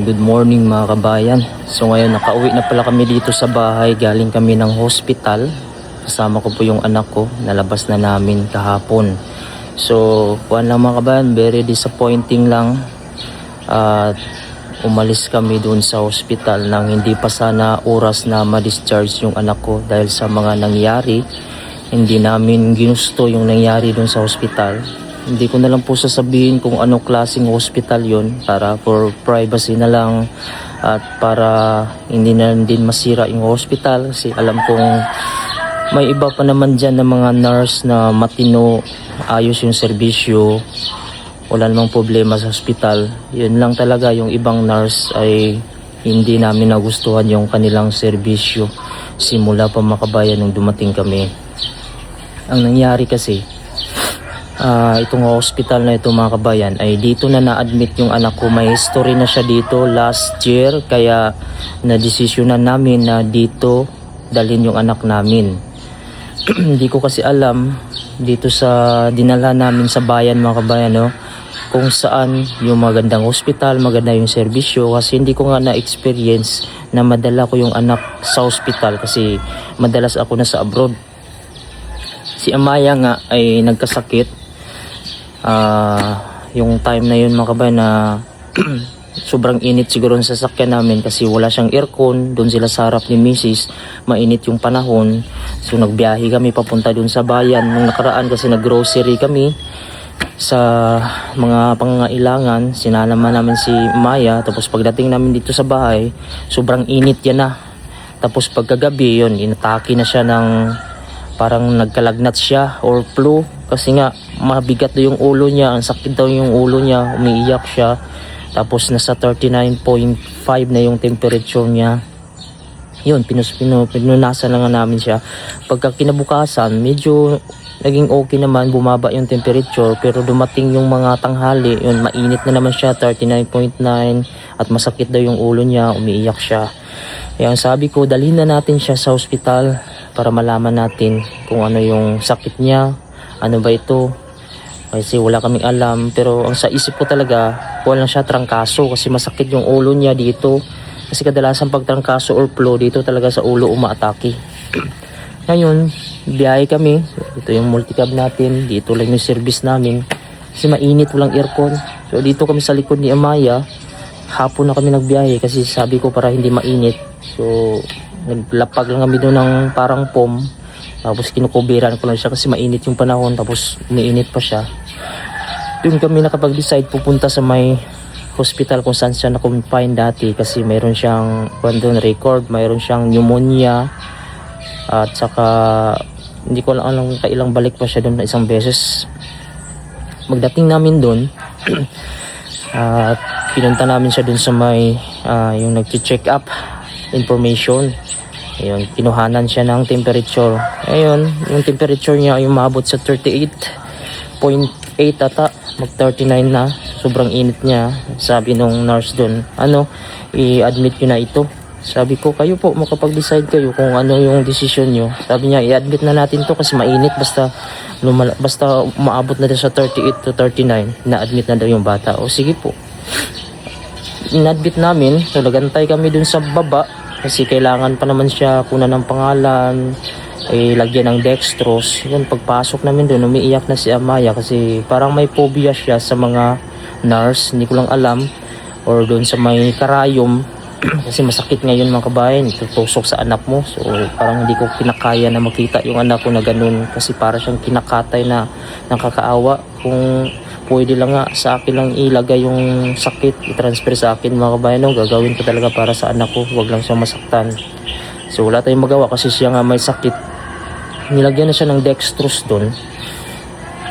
Good morning mga kabayan. So ngayon nakauwi na pala kami dito sa bahay. Galing kami ng hospital. Kasama ko po yung anak ko. Nalabas na namin kahapon. So kuwan lang mga kabayan, very disappointing lang. At umalis kami doon sa hospital nang hindi pa sana oras na ma-discharge yung anak ko. Dahil sa mga nangyari, hindi namin ginusto yung nangyari doon sa hospital. Hindi ko na lang po sasabihin kung anong klaseng hospital yon para for privacy na lang at para hindi na din masira yung hospital, kasi alam kong may iba pa naman dyan na mga nurse na matino, ayos yung serbisyo, wala namang problema sa hospital. Yun lang talaga, yung ibang nurse ay hindi namin nagustuhan yung kanilang serbisyo simula pa mga kabayan nung dumating kami. Ang nangyari kasi, itong hospital na ito mga kabayan ay dito na na-admit yung anak ko. May history na siya dito last year, kaya na-desisyonan namin na dito dalhin yung anak namin. Hindi ko kasi alam dito sa dinala namin sa bayan mga kabayan, no, kung saan yung magandang hospital, maganda yung serbisyo, kasi hindi ko nga na-experience na madala ko yung anak sa hospital kasi madalas ako na sa abroad. Si Amaya nga ay nagkasakit. Yung time na yun mga kabayan na sobrang init siguro sa sasakyan namin kasi wala siyang aircon. Doon sila sa harap ni Mrs. Mainit yung panahon, so nagbiyahe kami papunta doon sa bayan nung nakaraan kasi naggrocery kami sa mga pangangailangan. Sinalama namin si Maya, tapos pagdating namin dito sa bahay sobrang init yan na. Tapos pagkagabi yun, inatake na siya ng parang nagkalagnat siya or flu. Kasi nga mabigat daw yung ulo niya, ang sakit daw yung ulo niya, umiiyak siya. Tapos nasa 39.5 na yung temperature niya. Yun, pinunasan na nga namin siya. Pagka kinabukasan, medyo naging okay naman, bumaba yung temperature. Pero dumating yung mga tanghali, yun, mainit na naman siya, 39.9. At masakit daw yung ulo niya, umiiyak siya. Kaya sabi ko, dalhin na natin siya sa hospital para malaman natin kung ano yung sakit niya. Ano ba ito? Kasi wala kaming alam. Pero ang sa isip ko talaga, wala siya trangkaso kasi masakit yung ulo niya dito. Kasi kadalasan pag trangkaso or flu, dito talaga sa ulo umaatake. Ngayon, biyahe kami. Ito yung multicab natin. Dito lang yung service namin. Kasi mainit, walang aircon. So dito kami sa likod ni Amaya. Hapon na kami nagbiyahe kasi sabi ko para hindi mainit. So naglapag lang kami doon ng parang foam. Tapos kinukubiran ko lang siya kasi mainit yung panahon, tapos umiinit pa siya. Doon kami nakapag-decide pupunta sa may hospital kung saan siya na-confine dati kasi mayroon siyang record, mayroon siyang pneumonia at saka hindi ko lang kailang balik pa siya doon na isang beses. Magdating namin doon at pinunta namin siya doon sa may yung nag-check up information. Ayun, kinuhanan siya ng temperature. Ayun, yung temperature niya ay umabot sa 38.8 ata, mag 39 na. Sobrang init niya. Sabi nung nurse doon, i-admit nyo na ito. Sabi ko, kayo po, makapag-decide kayo kung ano yung decision nyo. Sabi niya, i-admit na natin to kasi mainit, basta umaabot na din sa 38 to 39, na-admit na daw yung bata. O sige po. In-admit namin, so nagantay kami dun sa baba. Kasi kailangan pa naman siya kunan ng pangalan, lagyan ng dextrose. Yun, pagpasok namin doon, umiiyak na si Amaya kasi parang may phobia siya sa mga nurse. Hindi ko lang alam. Or doon sa may karayom. Kasi masakit ngayon mga kabayan, tutusok sa anak mo. So parang hindi ko kinakaya na makita yung anak ko na ganun. Kasi para siyang kinakatay na nakakaawa. Kung pwede lang nga sa akin lang ilagay yung sakit, i-transfer sa akin mga kabayan, no? Gagawin ko talaga para sa anak ko, wag lang siyang masaktan. So wala tayong magawa kasi siya nga may sakit. Nilagyan na siya ng dextrose doon.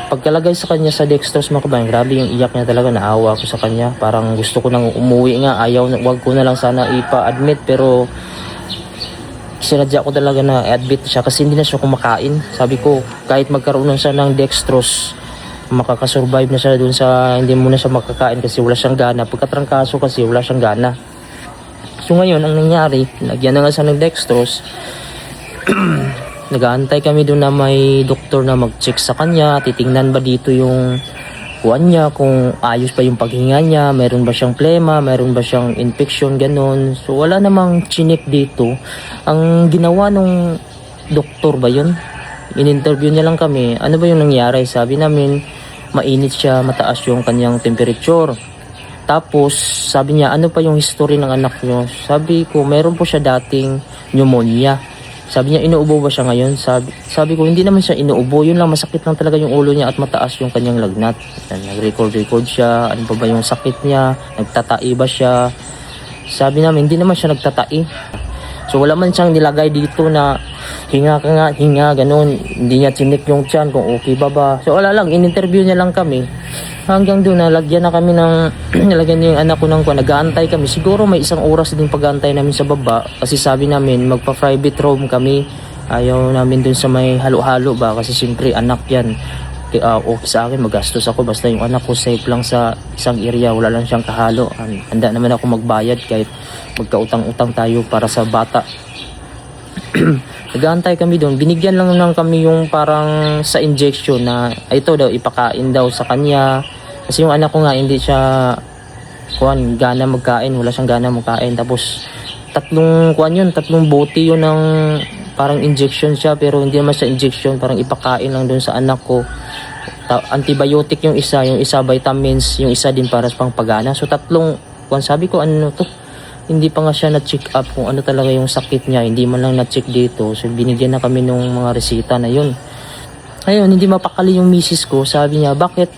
Pagkalagay sa kanya sa dextrose mga kabayan, grabe yung iyak niya talaga, naawa ako sa kanya. Parang gusto ko nang umuwi nga, wag ko na lang sana ipa-admit, pero sinadya ko talaga na i-admit siya kasi hindi na siya kumakain. Sabi ko, kahit magkaroon na siya ng dextrose, makakasurvive na siya dun sa hindi muna siya makakain kasi wala siyang gana. Pagkatrangkaso kasi wala siyang gana. So ngayon ang nangyari, lagyan na nga siya ng dextrose. Nag-aantay kami doon na may doktor na mag-check sa kanya, titingnan ba dito yung kuwan niya, kung ayos ba yung paghinga niya, meron ba siyang plema, meron ba siyang infection, ganun. So wala namang chinik dito. Ang ginawa nung doktor ba yun? In-interview niya lang kami, ano ba yung nangyari? Sabi namin, mainit siya, mataas yung kanyang temperature. Tapos sabi niya, ano pa yung history ng anak niyo? Sabi ko, meron po siya dating pneumonia. Sabi niya, inuubo ba siya ngayon? Sabi ko, hindi naman siya inuubo. Yun lang, masakit lang talaga yung ulo niya at mataas yung kanyang lagnat. Nag-record siya. Ano ba yung sakit niya? Nagtatai ba siya? Sabi namin, hindi naman siya nagtatai. So wala man siyang nilagay dito na hinga ka nga, hinga, ganun. Hindi niya chinik yung tiyan kung okay ba ba. So wala lang, in-interview niya lang kami. Hanggang doon, nalagyan na kami ng, nalagyan niya yung anak ko ng nag-aantay kami. Siguro may 1 oras din pag-aantay namin sa baba. Kasi sabi namin, magpa-private room kami. Ayaw namin doon sa may halo-halo ba. Kasi siyempre, anak yan. Okay sa akin, magastos ako. Basta yung anak ko safe lang sa isang area. Wala lang siyang kahalo. Handa naman ako magbayad kahit magkautang-utang tayo para sa bata. Nag-aantay kami doon. Binigyan lang kami yung parang sa injection na ito daw ipakain daw sa kanya. Kasi yung anak ko nga hindi siya gana magkain, wala siyang gana magkain. Tapos tatlong bote yun ng parang injection siya, pero hindi naman sa injection, parang ipakain lang doon sa anak ko. Antibiotic yung isa vitamins, yung isa din para sa pangpagana. So tatlong sabi ko ano to? Hindi pa nga siya na-check up kung ano talaga yung sakit niya. Hindi man lang na-check dito. So, binigyan na kami ng mga resita na yun. Ayun, hindi mapakali yung misis ko. Sabi niya, bakit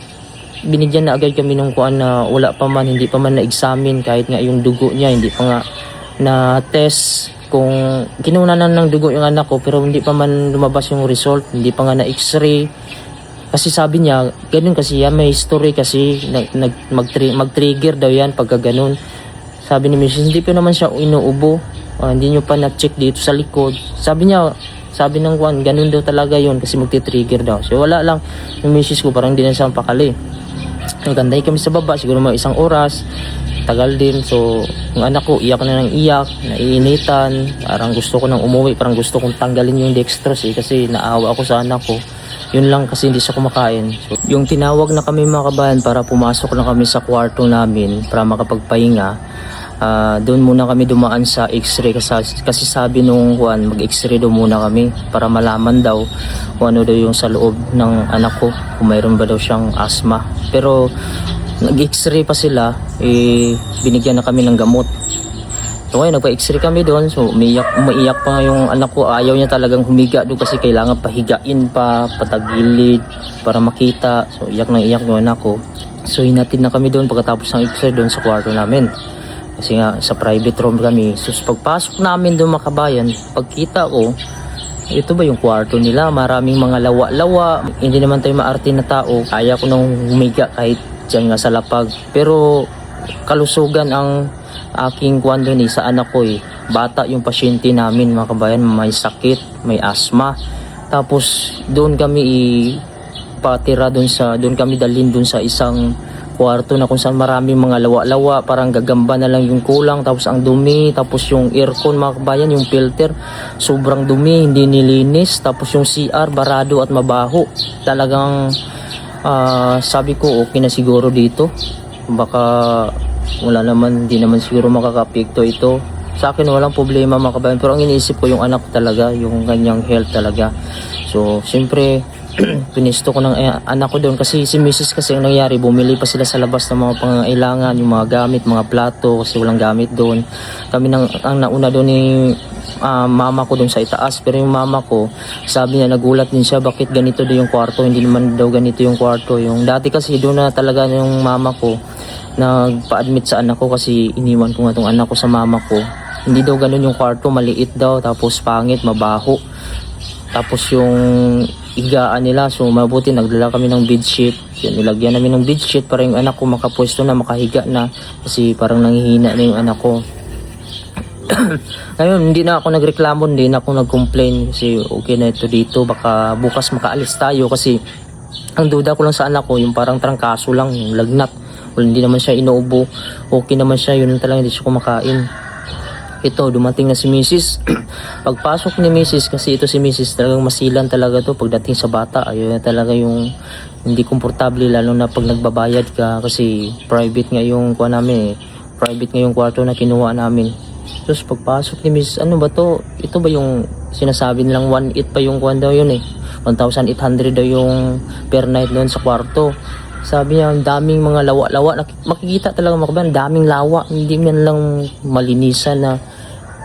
binigyan na agad kami ng kuan na wala pa man, hindi pa man na-examine kahit nga yung dugo niya. Hindi pa nga na-test kung kinunanan ng dugo yung anak ko pero hindi pa man lumabas yung result. Hindi pa nga na-x-ray. Kasi sabi niya, ganun kasi yan, may history kasi mag-trigger daw yan pagka ganun. Sabi ni Mrs. hindi pa naman siya inuubo. Hindi nyo pa na-check dito sa likod. Sabi ng Juan, ganun daw talaga yon kasi magti-trigger daw. So wala lang. Yung Mrs. ko parang hindi na siya pakali. Nagantay kami sa baba, siguro mga 1 oras. Tagal din. So yung anak ko, iyak na ng iyak, naiinitan. Parang gusto ko nang umuwi, parang gusto kong tanggalin yung dextrose kasi naawa ako sa anak ko. Yun lang kasi hindi siya kumakain. So, yung tinawag na kami mga kabayan para pumasok na kami sa kwarto namin para makapagpahinga. Doon muna kami dumaan sa x-ray kasi sabi nung Juan mag-x-ray daw muna kami para malaman daw kung ano daw yung sa loob ng anak ko, kung mayroon ba daw siyang asthma. Pero nag-x-ray pa sila, binigyan na kami ng gamot. So ngayon nagpa-x-ray kami doon, so umiiyak pa nga yung anak ko. Ayaw niya talagang humiga doon kasi kailangan pahigain pa, patagilid para makita. So iyak na iyak yung anak ko. So hinatid na kami doon pagkatapos ng x-ray doon sa kwarto namin. Kasi nga sa private room kami. So pagpasok namin doon mga kabayan, pagkita ko, ito ba yung kwarto nila? Maraming mga lawa-lawa. Hindi naman tayo maarte na tao. Kaya ko nang humiga kahit dyan nga sa lapag. Pero kalusugan ang aking kwando ni sa anak ko Bata yung pasyente namin mga kabayan, may sakit, may asthma. Tapos doon kami patira doon kami dalhin doon sa isang kwarto na kung saan maraming mga lawa-lawa, parang gagamba na lang yung kulang, tapos ang dumi, tapos yung aircon mga kabayan, yung filter sobrang dumi, hindi nilinis, tapos yung CR barado at mabaho. Talagang sabi ko okay na siguro dito, baka wala naman, hindi naman siguro makakapekto ito sa akin, walang problema mga kabayan. Pero ang iniisip ko yung anak ko talaga, yung kanyang health talaga. So siyempre pinisto ko ng anak ko doon kasi si Mrs. kasi ang nangyari, bumili pa sila sa labas ng mga pangangailangan, yung mga gamit, mga plato kasi walang gamit doon. Kami ang nauna doon ni mama ko doon sa itaas, pero yung mama ko sabi niya, nagulat din siya bakit ganito doon yung kwarto, hindi naman daw ganito yung kwarto. Yung dati kasi doon na talaga yung mama ko nagpa-admit sa anak ko kasi iniwan ko nga tong anak ko sa mama ko. Hindi daw ganun yung kwarto, maliit daw, tapos pangit, mabaho. Tapos yung higaan nila, so mabuti nagdala kami ng bedsheet. Yan, nilagyan namin ng bedsheet para yung anak ko makapwesto na, makahiga na. Kasi parang nanghihina na yung anak ko. Ngayon, hindi na ako nagreklamo, hindi na ako nag-complain kasi okay na ito dito. Baka bukas makaalis tayo kasi ang duda ko lang sa anak ko, yung parang trangkaso lang, yung lagnat. Well, hindi naman siya inuubo. Okay naman siya, yun talaga, hindi siya kumakain. ito, dumating na si Mrs. Pagpasok ni Mrs. kasi ito si Mrs. talagang masilan talaga to pagdating sa bata. Ayun na talaga yung hindi komportable lalo na pag nagbabayad ka kasi private nga yung kuha namin eh. Private nga yung kwarto na kinuha namin. Tapos pagpasok ni Mrs. ano ba to? Ito ba yung sinasabi nilang 1.8 pa yung kuha daw yun eh. 1,800 daw yung per night doon sa kwarto. Sabi niya, ang daming mga lawa-lawa. Makikita talaga mga kabayan, daming lawa. Hindi man lang malinisan na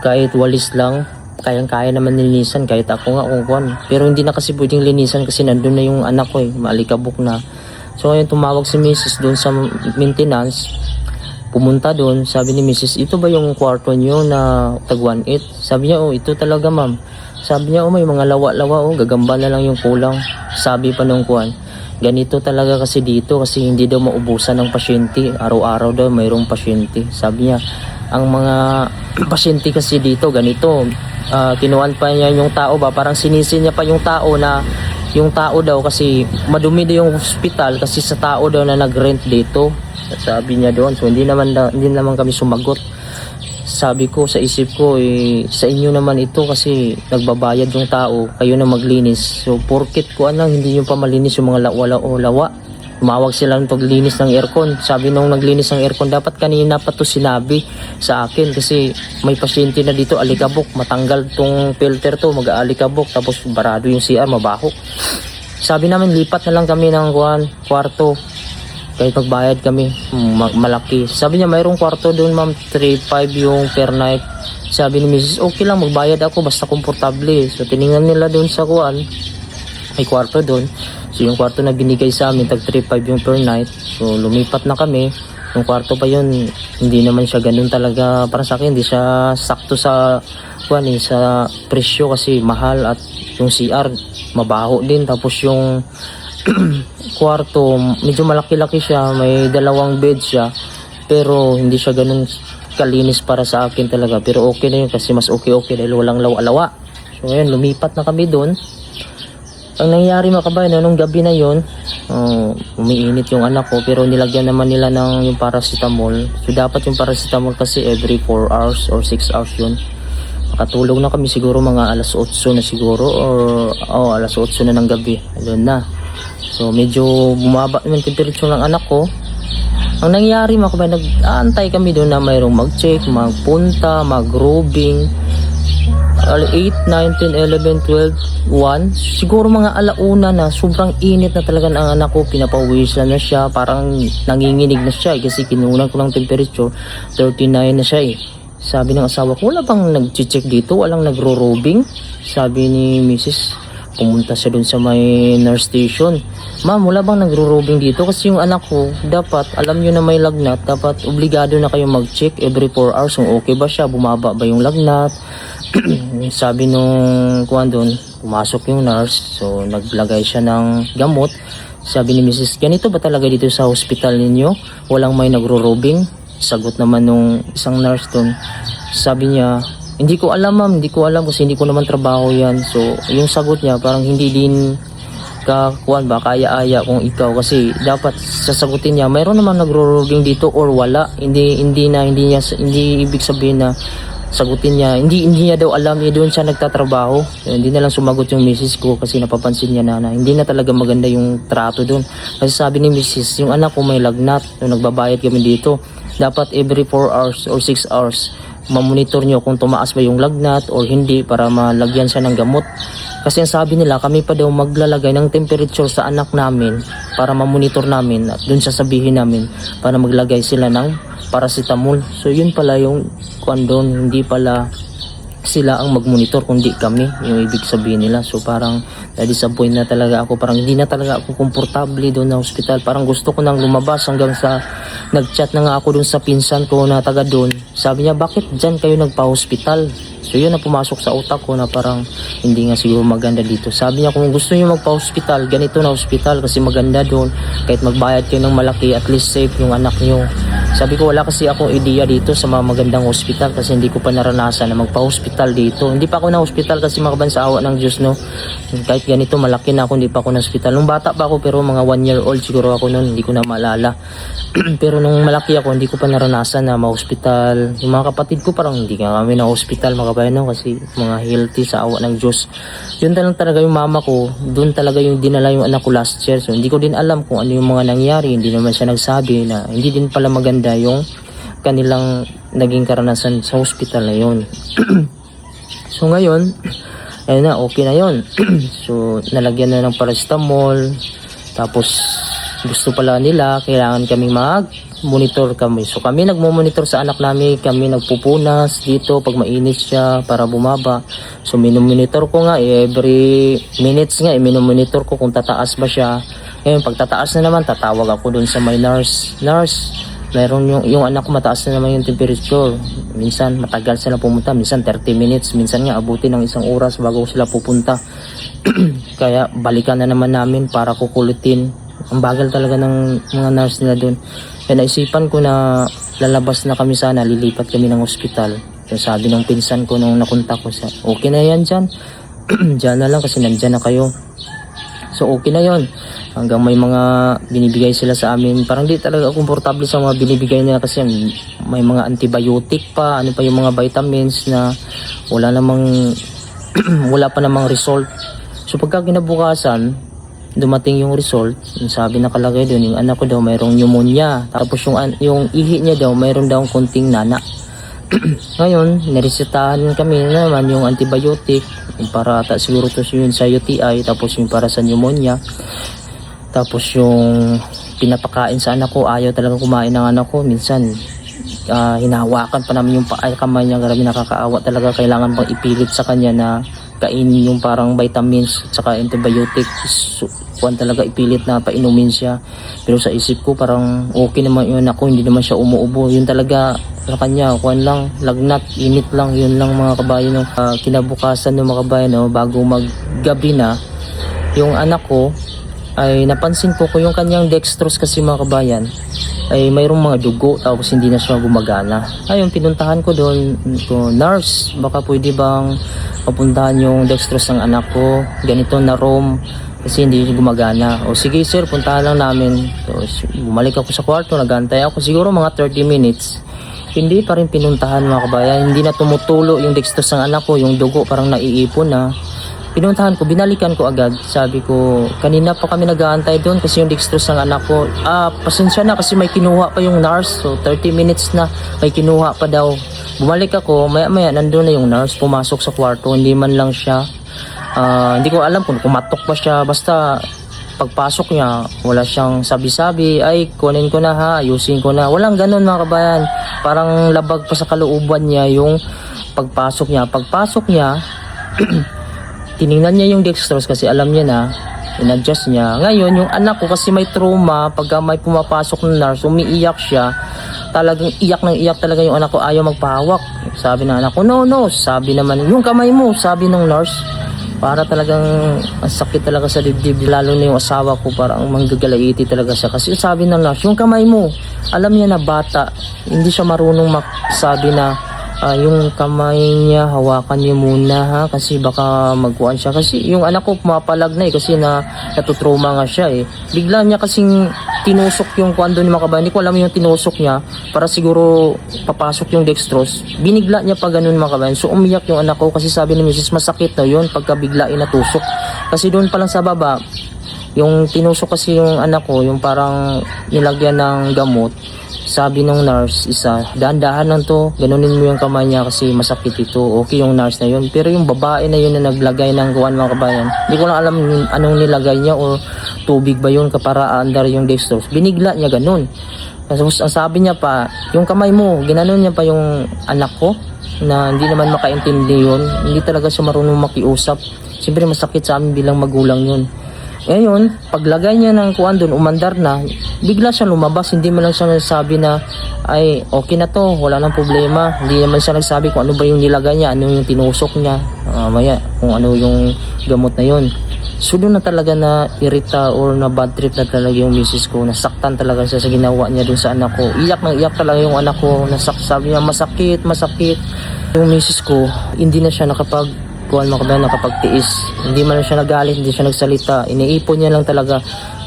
kahit walis lang. Kayang-kaya naman nilinisan kahit ako nga kung kuwan. Pero hindi na kasi pwedeng linisan kasi nandun na yung anak ko eh. Maalikabok na. So ngayon tumawag si Mrs. doon sa maintenance. Pumunta doon. Sabi ni Mrs. ito ba yung kwarto nyo na tag 1.8? Sabi niya, oh ito talaga ma'am. Sabi niya, oh may mga lawa-lawa. Oh gagamba na lang yung kulang. Sabi pa nung kuwan. Ganito talaga kasi dito kasi hindi daw maubusan ng pasyente. Araw-araw daw mayroong pasyente. Sabi niya, ang mga pasyente kasi dito ganito. Kinuhan pa niya yung tao ba? Parang sinisin niya pa yung tao na yung tao daw kasi madumi daw yung hospital kasi sa tao daw na nag-rent dito. Sabi niya doon. So hindi naman kami sumagot. Sabi ko sa isip ko sa inyo naman ito kasi nagbabayad yung tao, kayo na maglinis. So porket ko hindi nyo pa malinis yung mga lawa. Tumawag sila ng paglinis ng aircon. Sabi nung naglinis ng aircon, dapat kanina pa to sinabi sa akin kasi may pasyente na dito, alikabok, matanggal tong filter to, mag-aalikabok, tapos barado yung CR, mabaho. Sabi namin lipat na lang kami ng kwarto. Kahit magbayad kami, malaki. Sabi niya, mayroong kwarto doon ma'am, 3.5 yung per night. Sabi ni Mrs. okay lang, magbayad ako, basta komportable. So tiningnan nila doon sa may kwarto doon. So yung kwarto na binigay sa amin, tag 3.5 yung per night. So lumipat na kami. Yung kwarto pa yun, hindi naman siya ganun talaga. Para sa akin, hindi siya sakto sa sa presyo kasi mahal at yung CR, mabaho din. Tapos yung kwarto, medyo malaki-laki siya, may 2 bed siya, pero hindi siya ganun kalinis para sa akin talaga. Pero okay na yun kasi mas okay dahil walang lawa-lawa. So ngayon, lumipat na kami doon. Ang nangyari mga kabayan, nung gabi na yun, umiinit yung anak ko, pero nilagyan naman nila ng yung paracetamol. So dapat yung paracetamol kasi every 4 hours or 6 hours yun. Makatulog na kami siguro mga alas 8 na siguro or alas 8 na ng gabi. Ayun na. So medyo bumaba yung temperature ng anak ko. Ang nangyari mga kabayan, nag-aantay kami doon na mayroong mag-check, magpunta, mag-robing. 8, 9, 10, 11, 12, 1. Siguro mga alauna na, sobrang init na talaga ang anak ko. Pinapawisan na siya, parang nanginginig na siya kasi kinunan ko ng temperature, 39 na siya eh. Sabi ng asawa ko, wala bang nag-check dito? Walang nagro-robing? Sabi ni Mrs. Pumunta siya dun sa may nurse station. Ma'am, wala bang nagro-robing dito? Kasi yung anak ko, dapat, alam nyo na may lagnat, dapat obligado na kayong mag-check every 4 hours kung okay ba siya, bumaba ba yung lagnat. Sabi nung kuwan doon, pumasok yung nurse, so naglagay siya ng gamot. Sabi ni Mrs. ganito ba talaga dito sa hospital ninyo? Walang may nagro-robing? Sagot naman nung isang nurse doon. Sabi niya, hindi ko alam ma'am, hindi ko alam kasi hindi ko naman trabaho yan. So yung sagot niya parang hindi din kaya-aya kung ikaw kasi dapat sasagutin niya mayroon naman nagro-robing dito or wala. Hindi ibig sabihin na sagutin niya, hindi niya daw alam, doon siya nagtatrabaho. Hindi na lang sumagot yung misis ko kasi napapansin niya na hindi na talaga maganda yung trato doon. Kasi sabi ni misis, yung anak ko may lagnat, nung nagbabayad kami dito, dapat every 4 hours or 6 hours mamonitor nyo kung tumaas ba yung lagnat or hindi para malagyan siya ng gamot. Kasi ang sabi nila, kami pa daw maglalagay ng temperature sa anak namin para mamonitor namin at dun sasabihin namin para maglagay sila ng paracetamol. So yun pala yung doon, hindi pala sila ang magmonitor kundi kami, yung ibig sabihin nila. So parang na-disappoint na talaga ako, parang hindi na talaga ako komportable doon na hospital. Parang gusto ko nang lumabas hanggang sa nag-chat na nga ako doon sa pinsan ko na taga doon. Sabi niya, bakit dyan kayo nagpa-hospital? So yun na pumasok sa utak ko na parang hindi nga siguro maganda dito. Sabi niya, kung gusto niyo magpa-hospital, ganito na hospital kasi maganda doon. Kahit magbayad kayo ng malaki, at least safe yung anak niyo. Sabi ko wala kasi akong idea dito sa mga magandang hospital kasi hindi ko pa naranasan na magpa-hospital dito. Hindi pa ako na hospital kasi mga kabayan, sa awa ng Diyos, no. Kahit ganito malaki na ako, hindi pa ako na hospital. Nung bata pa ako, pero mga 1 year old siguro ako noon, hindi ko na maalala. Pero nung malaki ako, hindi ko pa naranasan na ma-hospital. Yung mga kapatid ko parang hindi nga kami na hospital mga kabayan, no, kasi mga healthy sa awa ng Diyos. Yun talaga yung mama ko, doon talaga yung dinala yung anak ko last year. So hindi ko din alam kung ano yung mga nangyari, hindi naman siya nagsabi na hindi din pala maganda yung kanilang naging karanasan sa hospital na yun. So ngayon, ayun na, okay na yun. So nalagyan na ng paracetamol, tapos gusto pala nila, kailangan kaming mag-monitor kami. So kami nagmo-monitor sa anak namin, kami nagpupunas dito pag mainit siya para bumaba. So minumonitor ko nga, every minutes nga, minumonitor ko kung tataas ba siya. Ngayon pag tataas na naman, tatawag ako dun sa may nurse. Nurse, meron yung anak ko mataas na naman yung temperature. Minsan matagal sila pumunta, minsan 30 minutes, minsan nga abutin ng 1 oras bago sila pupunta. Kaya balikan na naman namin para kukulitin. Ang bagal talaga ng mga nurse nila doon. Kaya naisipan ko na lalabas na kami sana, lilipat kami ng ospital. So sabi ng pinsan ko nung nakunta ko, okay na yan dyan. Dyan na lang kasi nandyan na kayo. So okay na yon. Hanggang may mga binibigay sila sa amin. Parang di talaga komportable sa mga binibigay nila kasi may mga antibiotic pa, ano pa yung mga vitamins na wala namang wala pa namang result. So pagka kinabukasan, dumating yung result, sabi nakalagay doon, yung anak ko daw mayroong pneumonia. Tapos yung ihi niya daw mayroon daw konting nana. Ngayon, niresetahan kami naman yung antibiotic, yung para siguro to yun sa UTI, tapos yung para sa pneumonia. Tapos yung pinapakain sa anak ko, ayaw talaga kumain ng anak ko. Minsan, hinahawakan pa namin yung kamay niya, grabe nakakaawa talaga. Kailangan pang ipilit sa kanya na kainin yung parang vitamins at saka antibiotic. Kuwan talaga ipilit na painumin siya. Pero sa isip ko parang okay naman yun ako, hindi naman siya umuubo. Yun talaga sa kanya, kuwan lang, lagnat, init lang, yun lang mga kabayan. Kinabukasan ng mga kabayan, bago maggabi na, yung anak ko ay napansin ko yung kanyang dextrose kasi mga kabayan ay mayroong mga dugo tapos hindi na siya gumagana. Ayun, pinuntahan ko doon, nurse, baka pwede bang papuntahan yung dextrose ng anak ko, ganito na ROM kasi hindi gumagana. O sige sir, puntahan lang namin. So, bumalik ako sa kwarto, nagantay ako siguro mga 30 minutes. Hindi pa rin pinuntahan mga kabayan, hindi na tumutulo yung dextrose ng anak ko, yung dugo parang naiipon na. Pinuntahan ko, binalikan ko agad. Sabi ko, kanina pa kami nag-aantay doon kasi yung dextrose ng anak ko. Pasensya na kasi may kinuha pa yung nurse. So 30 minutes na may kinuha pa daw. Bumalik ako, maya nandun na yung nurse, pumasok sa kwarto. Hindi man lang siya, hindi ko alam kung kumatok pa siya. Basta pagpasok niya, wala siyang sabi-sabi, ay kunin ko na ha, ayusin ko na. Walang ganun mga kabayan. Parang labag pa sa kalooban niya yung pagpasok niya. Pagpasok niya, tiningnan niya yung dextrose kasi alam niya na, in-adjust niya. Ngayon, yung anak ko kasi may trauma, pagka may pumapasok ng nurse, umiiyak siya. Talagang iyak ng iyak talaga yung anak ko, ayaw magpahawak. Sabi ng anak ko, no, sabi naman, yung kamay mo, sabi ng nurse. Para talagang ang sakit talaga sa dibdib, lalo na yung asawa ko, parang manggagalaiti talaga siya. Kasi sabi ng nurse, yung kamay mo, alam niya na bata, hindi siya marunong magsabi na, yung kamay niya, hawakan niyo muna ha, kasi baka magkuhan siya. Kasi yung anak ko pumapalag na kasi natutrauma nga siya Bigla niya kasing tinusok yung kuwan doon ni mga kabayan. Hindi ko alam yung tinusok niya para siguro papasok yung dextrose. Binigla niya pa ganun mga kabayan. So umiyak yung anak ko kasi sabi ni Mrs. masakit na yun pagka bigla inatusok. Kasi doon pa lang sa baba, yung tinusok kasi yung anak ko, yung parang nilagyan ng gamot. Sabi ng nurse, dahan-dahan lang to, ganunin mo yung kamay niya kasi masakit ito. Okay yung nurse na yun. Pero yung babae na yun na naglagay ng kuwan mga kabayan, hindi ko lang alam anong nilagay niya o tubig ba yun para under yung dextrose. Binigla niya ganun. Tapos ang sabi niya pa, yung kamay mo, ginanon niya pa yung anak ko na hindi naman makaintindi yun. Hindi talaga siya marunong makiusap. Siyempre masakit sa amin bilang magulang yun. Ngayon, paglagay niya ng kuwan doon, umandar na, bigla siya lumabas. Hindi man lang siya nagsabi na, ay, okay na to, wala nang problema. Hindi naman siya nagsabi kung ano ba yung nilagay niya, ano yung tinusok niya, maya, kung ano yung gamot na yun. So doon na talaga na irita or na bad trip na talaga yung misis ko. Nasaktan talaga siya sa ginawa niya doon sa anak ko. Iyak na iyak talaga yung anak ko. Sabi niya masakit, masakit. Yung misis ko, hindi na siya nakapagtiis. Hindi man siya nagalit, hindi siya nagsalita. Iniipon niya lang talaga.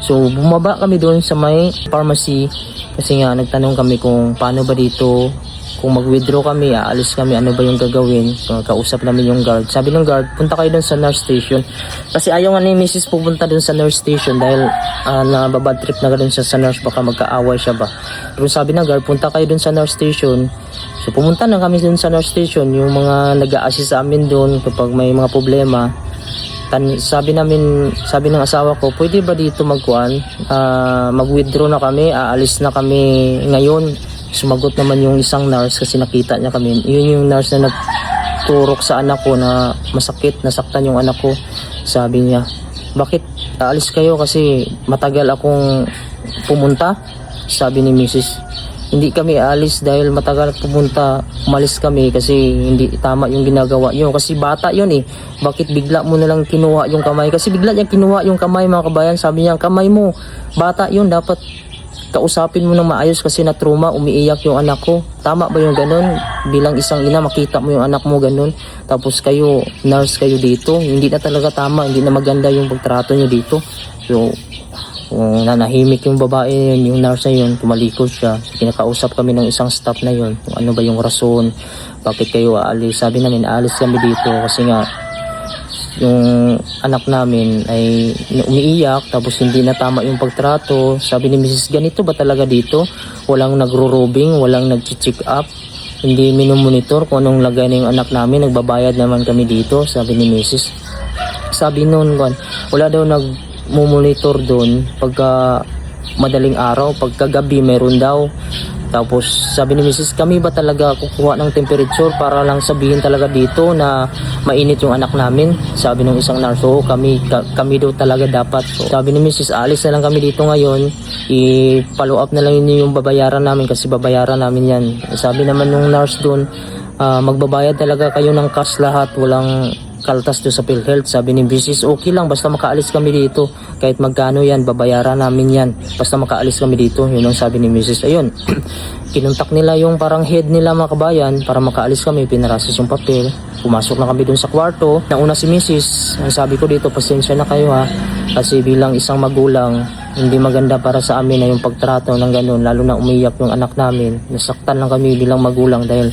So bumaba kami doon sa may pharmacy kasi nga nagtanong kami kung paano ba dito. Kung mag-withdraw kami, aalis kami, ano ba yung gagawin? So, kausap namin yung guard. Sabi ng guard, punta kayo dun sa nurse station. Kasi ayaw nga ni Mrs. pupunta dun sa nurse station dahil nababad trip na dun siya sa nurse, baka magkaaway siya ba. Pero sabi ng guard, punta kayo dun sa nurse station. So pumunta na kami dun sa nurse station, yung mga nag-a-assist sa amin dun kapag may mga problema. Sabi ng asawa ko, pwede ba dito mag-withdraw na kami, aalis na kami ngayon. Sumagot naman yung isang nurse kasi nakita niya kami. Yun yung nurse na nagturok sa anak ko na masakit, nasaktan yung anak ko. Sabi niya, bakit aalis kayo kasi matagal akong pumunta? Sabi ni Mrs. Hindi kami aalis dahil matagal pumunta. Umalis kami kasi hindi tama yung ginagawa niyo. Kasi bata yun eh. Bakit bigla mo na lang kinuha yung kamay? Kasi bigla niya kinuha yung kamay mga kabayan. Sabi niya, kamay mo. Bata yun, dapat kausapin mo ng maayos kasi na trauma, umiiyak yung anak ko. Tama ba yung ganun? Bilang isang ina, makita mo yung anak mo ganun. Tapos kayo, nurse kayo dito. Hindi na talaga tama, hindi na maganda yung pagtrato nyo dito. So, nanahimik yung babae yun, yung nurse na yun, tumalikod siya. Kinakausap kami ng isang staff na yun. Kung ano ba yung rason, bakit kayo aalis. Sabi namin, aalis kami dito kasi nga, yung anak namin ay umiiyak tapos hindi na tama yung pagtrato. Sabi ni Mrs. ganito ba talaga dito? Walang nagro-robing, walang nag-check up, hindi minomonitor kung anong lagay na yung anak namin. Nagbabayad naman kami dito, sabi ni Mrs. Sabi noon, wala daw nagmumonitor doon pagka madaling araw, pagka gabi meron daw. Tapos sabi ni Mrs. kami ba talaga kukuha ng temperature para lang sabihin talaga dito na mainit yung anak namin? Sabi ng isang nurse, oo, kami daw talaga dapat. So, sabi ni Mrs. alis na lang kami dito ngayon, i-follow up na lang yun yung babayaran namin kasi babayaran namin yan. Sabi naman ng nurse doon, magbabayad talaga kayo ng cash lahat, walang kaltas doon sa PhilHealth. Sabi ni Mrs. okay lang, basta makaalis kami dito. Kahit magkano yan, babayaran namin yan. Basta makaalis kami dito. Yun ang sabi ni Mrs. Ayun, kinuntak nila yung parang head nila mga kabayan para makaalis kami. Pinarasis yung papel. Pumasok na kami dun sa kwarto. Nauna si Mrs. Ang sabi ko dito, pasensya na kayo ha. Kasi bilang isang magulang, hindi maganda para sa amin na yung pagtrato ng ganun. Lalo na umiyak yung anak namin. Nasaktan lang kami bilang magulang dahil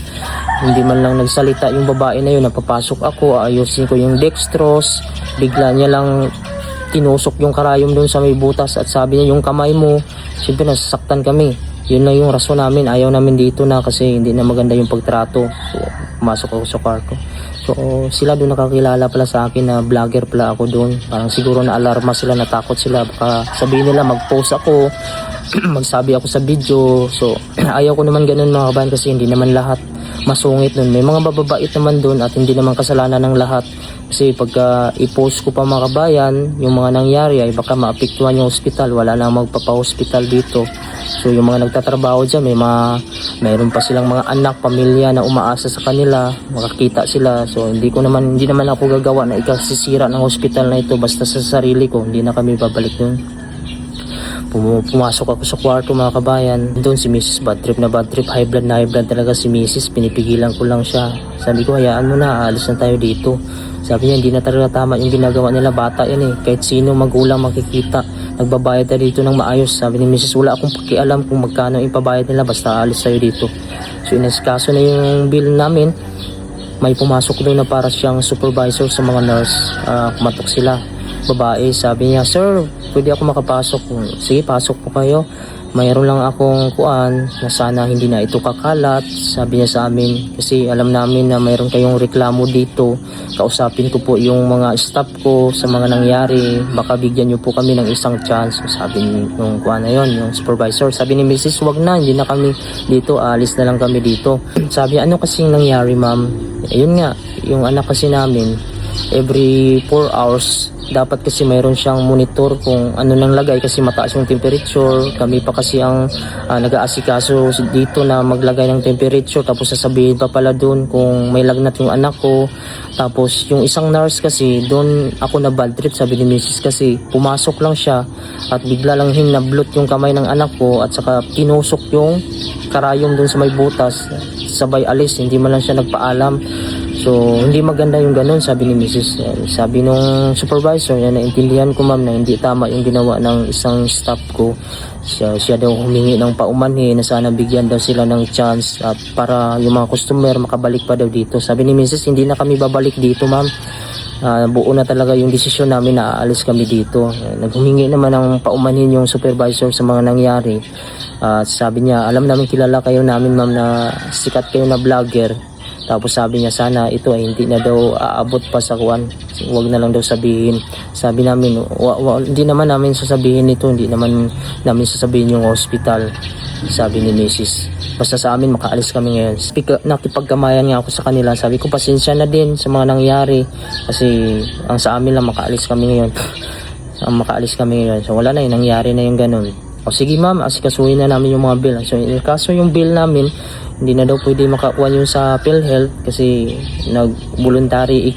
hindi man lang nagsalita yung babae na yun. Napapasok ako, ayusin ko yung dextrose. Bigla niya lang tinusok yung karayom dun sa may butas at sabi niya yung kamay mo. Siyempre nasasaktan kami. Yun na yung rason namin. Ayaw namin dito na kasi hindi na maganda yung pagtrato. So, pumasok ako sa kwarto. So, sila doon nakakilala pala sa akin na vlogger pala ako doon. Parang siguro na alarma sila, natakot sila. Baka sabihin nila mag-post ako, magsabi ako sa video. So, ayaw ko naman ganun mga kabayan kasi hindi naman lahat masungit nun. May mga bababait naman doon at hindi naman kasalanan ng lahat. Kasi pagka i-post ko pa mga kabayan, yung mga nangyari ay baka maapektuhan yung hospital. Wala na magpapa-hospital dito. So yung mga nagtatrabaho dyan, mayroon pa silang mga anak, pamilya na umaasa sa kanila, makakita sila. So hindi naman ako gagawa na ikasisira ng hospital na ito basta sa sarili ko. Hindi na kami babalik doon. Pumasok ako sa kwarto mga kabayan. Doon si Mrs. bad trip na bad trip, high blood na high blood talaga si Mrs. Pinipigilan ko lang siya. Sabi ko hayaan mo na, alis na tayo dito. Sabi niya hindi na talaga tama yung ginagawa nila, bata yan eh. Kahit sino magulang makikita, nagbabayad na dito ng maayos. Sabi ni Mrs. wala akong pakialam kung magkano yung pabayad nila, basta alis tayo dito. So inaskaso na yung bill namin. May pumasok doon na para siyang supervisor sa mga nurse. Kumatok sila, babae. Sabi niya, sir, pwede ako makapasok? Sige, pasok po kayo. Mayroon lang akong kuan na sana hindi na ito kakalat. Sabi niya sa amin kasi alam namin na mayroon kayong reklamo dito. Kausapin ko po yung mga staff ko sa mga nangyari. Baka bigyan niyo po kami ng isang chance. Sabi nung kuan na yon, yung supervisor. Sabi ni Mrs. wag na, hindi na kami dito. Alis na lang kami dito. Sabi ano kasing nangyari ma'am? Ayun nga, yung anak kasi namin every 4 hours dapat kasi mayroon siyang monitor kung ano nang lagay kasi mataas yung temperature. Kami pa kasi ang nag-aasikaso dito na maglagay ng temperature, tapos sasabihin pa pala doon kung may lagnat yung anak ko. Tapos yung isang nurse kasi doon ako na bad trip, sabi ni Mrs. kasi pumasok lang siya at bigla lang nablot yung kamay ng anak ko at saka tinusok yung karayom doon sa may butas, sabay alis, hindi man lang siya nagpaalam. So hindi maganda yung ganun, sabi ni Mrs. Sabi nung supervisor, naintindihan ko ma'am na hindi tama yung ginawa ng isang staff ko. Siya daw humingi ng paumanhin na sana bigyan daw sila ng chance at para yung mga customer makabalik pa daw dito. Sabi ni Mrs. hindi na kami babalik dito ma'am. Buo na talaga yung desisyon namin na aalis kami dito. Naghumingi naman ng paumanhin yung supervisor sa mga nangyari. Sabi niya, alam namin kilala kayo namin ma'am na sikat kayo na vlogger. Tapos sabi niya sana ito ay hindi na daw aabot pa sa kuwan. Huwag na lang daw sabihin. Sabi namin, hindi naman namin sasabihin ito, hindi naman namin sasabihin yung hospital. Sabi ni Mrs. Basta sa amin makaalis kami ngayon. Nakipagkamayan nga ako sa kanila. Sabi ko pasensya na din sa mga nangyari. Kasi ang sa amin lang makaalis kami ngayon. Makaalis kami ngayon. So wala na yun, nangyari na yung ganun. O sige ma'am, asikasuhin na namin yung mga bill. So kaso yung bill namin, hindi na daw pwede makakuha yung sa PhilHealth kasi nag-voluntary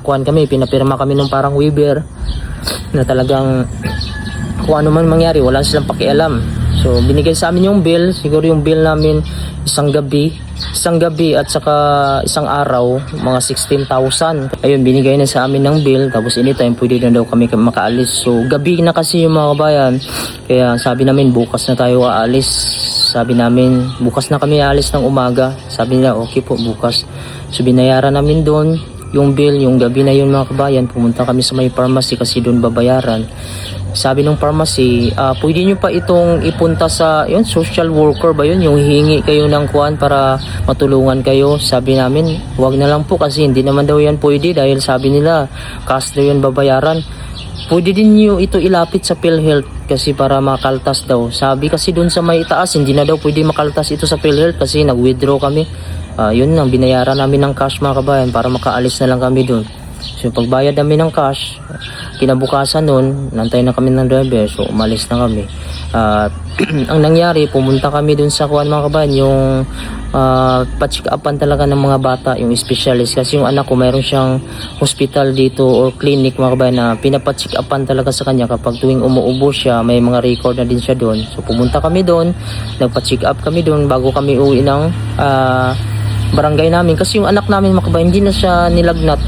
kuhan kami, pinapirma kami ng parang waiver na talagang kung ano man mangyari, wala silang pakialam. So binigay sa amin yung bill, siguro yung bill namin isang gabi at saka isang araw, mga 16,000. Ayun, binigay na sa amin ng bill, tapos anytime pwede na daw kami makaalis. So gabi na kasi yung mga kabayan, kaya sabi namin bukas na tayo aalis. Sabi namin bukas na kami aalis ng umaga. Sabi nila okay po bukas. So binayaran namin doon yung bill, yung gabi na yun mga kabayan. Pumunta kami sa may pharmacy kasi doon babayaran. Sabi ng pharmacy, pwede nyo pa itong ipunta sa yun, social worker ba yun, yung hihingi kayo ng kuwan para matulungan kayo. Sabi namin, wag na lang po kasi hindi naman daw yan pwede dahil sabi nila, cash daw yun babayaran. Pwede din nyo ito ilapit sa PhilHealth kasi para makaltas daw. Sabi kasi doon sa may itaas, hindi na daw pwede makaltas ito sa PhilHealth kasi nag-withdraw kami. Yun lang, binayaran namin ng cash mga kabayan para makaalis na lang kami doon. So pagbayad namin ng cash, kinabukasan nun, nantay na kami ng driver, so umalis na kami. Ang nangyari, pumunta kami dun sa kuwan mga kabayan, yung pa-check upan talaga ng mga bata, yung specialist. Kasi yung anak ko, mayroon siyang hospital dito or clinic mga kabayan na pinapa-check upan talaga sa kanya. Kapag tuwing umuubo siya, may mga record na din siya dun. So pumunta kami dun, nagpa-check up kami dun bago kami uwi ng barangay namin. Kasi yung anak namin mga kabayan, hindi na siya nilagnat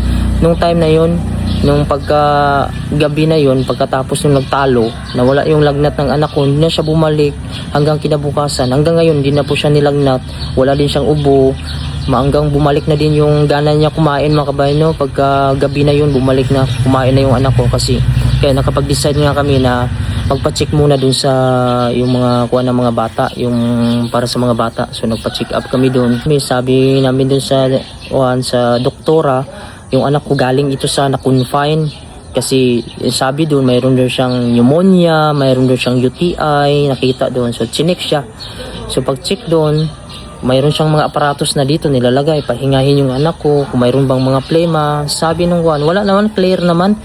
nung time na yun, nung pagka gabi na yun, pagkatapos nung nagtalo, nawala yung lagnat ng anak ko, hindi na siya bumalik hanggang kinabukasan. Hanggang ngayon, hindi na po siya nilagnat, wala din siyang ubo, hanggang bumalik na din yung gana niya kumain mga kabayan, no? Pagka gabi na yun, bumalik na, kumain na yung anak ko kasi. Kaya nakapag-decide nga kami na magpa-check muna dun sa yung mga kuha ng mga bata, yung para sa mga bata. So nagpa-check up kami dun. May sabi namin dun sa doktora, yung anak ko galing ito sa na-confine kasi sabi doon mayroon doon siyang pneumonia, mayroon doon siyang UTI, nakita doon. So chinek siya. So pag check doon, mayroon siyang mga aparatos na dito nilalagay, pahingahin yung anak ko kung mayroon bang mga plema. Sabi nung kuan, wala naman, clear naman.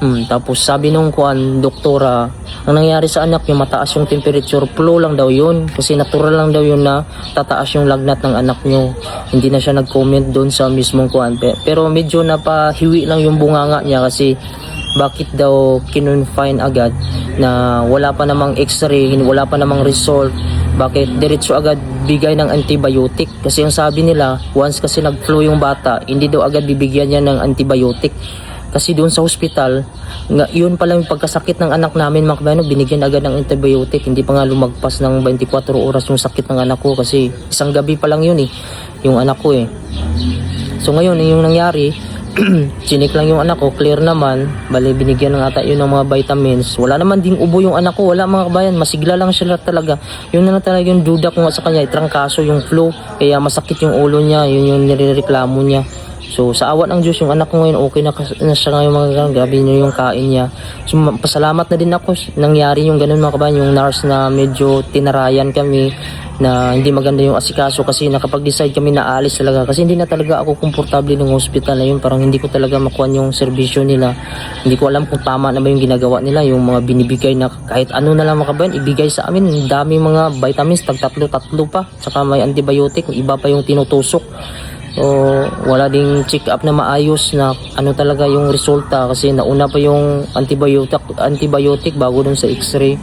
Tapos sabi nung kuan, doktora, ang nangyari sa anak niyo, mataas yung temperature, flu lang daw yun. Kasi natural lang daw yun na tataas yung lagnat ng anak niyo. Hindi na siya nag-comment doon sa mismong kuan. Pero medyo napahiwi lang yung bunganga niya kasi bakit daw kinonfine agad na wala pa namang x-ray, wala pa namang result. Bakit diretso agad bigay ng antibiotic? Kasi ang sabi nila, once kasi nag-flu yung bata, hindi daw agad bibigyan niya ng antibiotic. Kasi doon sa hospital, yun pala yung pagkasakit ng anak namin mga kabayan, binigyan agad ng antibiotic. Hindi pa nga lumagpas ng 24 oras yung sakit ng anak ko kasi isang gabi pa lang yun yung anak ko So ngayon, yung nangyari, chinik lang yung anak ko, clear naman, bali binigyan ng ata yun ng mga vitamins. Wala naman ding ubo yung anak ko, wala mga kabayan, masigla lang siya talaga. Yun na talaga yung duda ko nga sa kanya, trangkaso yung flu, kaya masakit yung ulo niya, yun yung nirereklamo niya. So sa awa ng Diyos, yung anak ko ngayon okay na siya ngayon mga kabayan. Grabe na yung kain niya. So pasalamat na din ako nangyari yung ganun mga kabayan, yung nurse na medyo tinarayan kami na hindi maganda yung asikaso kasi nakapag-decide kami na alis talaga kasi hindi na talaga ako komportable ng hospital na yun. Parang hindi ko talaga makuha yung serbisyo nila. Hindi ko alam kung tama na ba yung ginagawa nila, yung mga binibigay na kahit ano na lang mga kabayan ibigay sa amin. Dami mga vitamins, tatlo pa, saka may antibiotic, iba pa yung tinutusok. So, wala ding check up na maayos na ano talaga yung resulta kasi nauna pa yung antibiotic bago dun sa x-ray.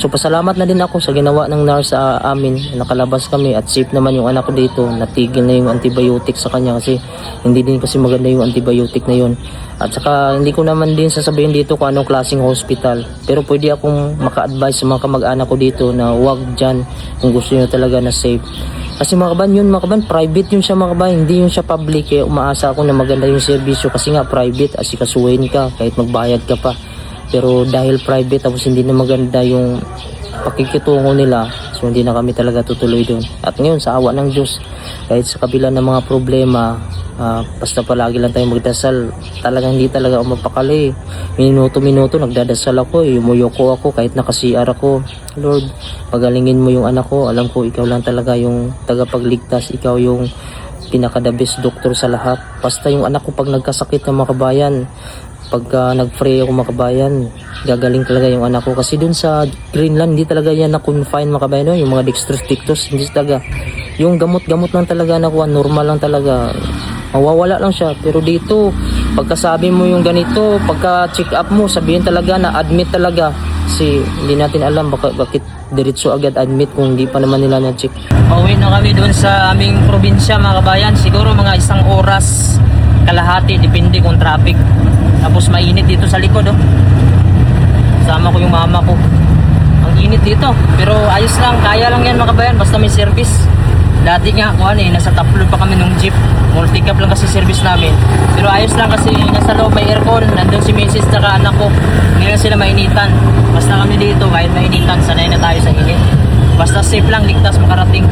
So pasalamat na din ako sa ginawa ng nurse sa amin. Nakalabas kami at safe naman yung anak ko dito. Natigil na yung antibiotic sa kanya kasi hindi din kasi maganda yung antibiotic na yun. At saka hindi ko naman din sasabihin dito kung anong klaseng hospital. Pero pwede akong maka-advise sa mga kamag-anak ko dito na huwag dyan kung gusto nyo talaga na safe. Kasi mga kaban yun, mga kaban, private yun siya mga kaban, hindi yun siya public. Kaya umaasa ako na maganda yung serbisyo kasi nga private, asikasuhin ka kahit magbayad ka pa. Pero dahil private tapos hindi na maganda yung pakikitungo nila, so hindi na kami talaga tutuloy doon. At ngayon sa awa ng Diyos, kahit sa kabila ng mga problema, basta palagi lang tayong magdasal. Talagang hindi talaga ako mapakali. Minuto-minuto nagdadasal ako, yumuyoko ako kahit naka-CR ako. Lord, pagalingin mo yung anak ko. Alam ko ikaw lang talaga yung tagapagligtas, ikaw yung pinaka-the best doctor sa lahat. Basta yung anak ko pag nagkasakit ng mga kabayan, pagka nag-pray ako mga kabayan, gagaling talaga yung anak ko. Kasi dun sa Greenland, hindi talaga yan na-confine mga kabayan, no? Yung mga dextrose, hindi talaga. Yung gamot-gamot lang talaga nakuha, normal lang talaga. Mawawala lang siya. Pero dito, pagkasabi mo yung ganito, pagka-check up mo, sabihin talaga na admit talaga. Kasi hindi natin alam bakit diretso agad admit kung hindi pa naman nila na-check. Pauwi na kami doon sa aming probinsya mga kabayan. Siguro mga 1 oras kalahati, depende kung traffic. Tapos mainit dito sa likod, oh. Sama ko yung mama ko. Ang init dito, pero ayos lang, kaya lang yan mga kabayan, basta may service. Dati nga ako nasa top floor pa kami nung jeep. Multi-cap lang kasi service namin. Pero ayos lang kasi nasa loob may aircon. Nandun si Mrs. tsaka anak ko. Hindi na sila mainitan. Basta kami dito kahit mainitan, sanay na tayo sa init. Basta safe lang, ligtas makarating.